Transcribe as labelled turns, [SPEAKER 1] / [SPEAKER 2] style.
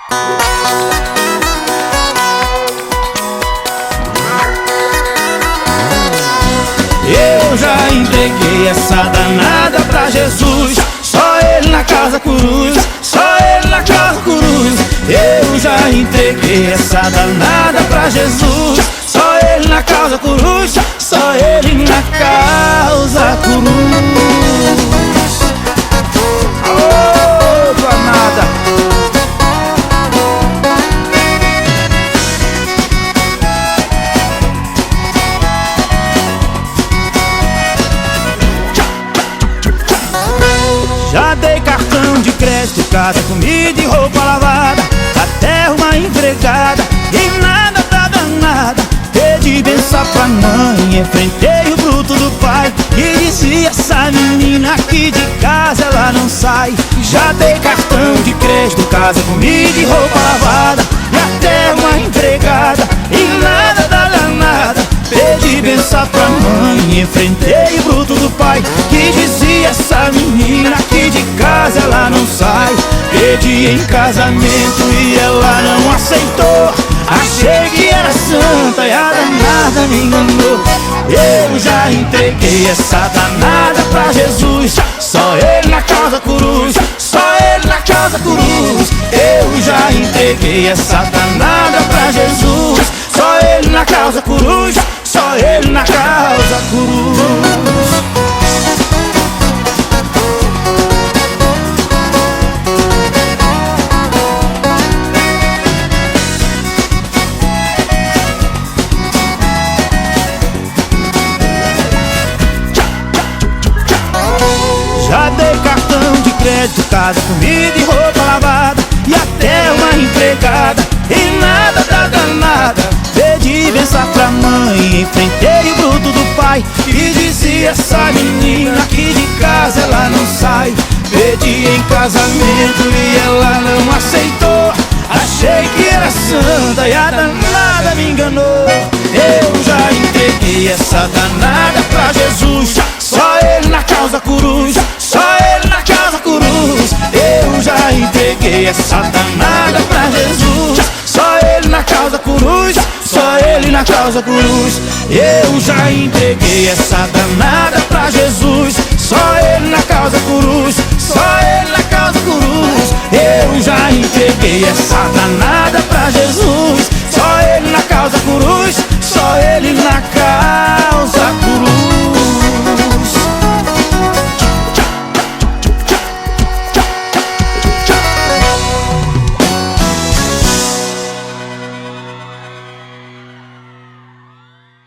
[SPEAKER 1] Eu já entreguei essa danada pra Jesus. Só Ele na casa coruja, só Ele na casa coruja. Eu já entreguei essa danada pra Jesus. Só Ele na causa coruja, só Ele na causa coruja. Oh, danada! Já dei cartão de crédito, casa, comida e roupa lavada, até uma empregada e nada tá danada. Pedi benção pra mãe, enfrentei o bruto do pai e dizia: essa menina aqui de casa ela não sai. Já dei cartão de crédito, casa, comida e roupa lavada, e até uma empregada e nada tá danada. Pedi benção pra mãe, enfrentei o bruto do pai que dizia: essa menina aqui de casa ela não sai. Pedi em casamento e ela não aceitou. Achei que era santa e a danada me enganou. Eu já entreguei essa danada pra Jesus. Só Ele na causa coruja, só Ele na causa coruja. Eu já entreguei essa danada pra Jesus. Só Ele na causa coruja, só Ele na causa coruja. Já dei cartão de crédito, casa, comida e roupa lavada, e até uma empregada e nada tá danada. Pedi benção pra mãe, enfrentei o bruto do pai e dizia: essa menina aqui de casa ela não sai. Pedi em casamento e ela não aceitou. Achei que era santa e a danada me enganou. Eu já entreguei essa danada pra Jesus. Só Ele na causa coruja, só Ele na causa coruja. Eu já entreguei essa danada pra Jesus. Só Ele na causa coruja, só Ele na causa coruja. Eu já entreguei essa danada pra Jesus. Só Ele na causa coruja, só Ele na causa coruja. Eu já entreguei essa danada pra Jesus. Só Ele na causa coruja, só Ele na causa coruja.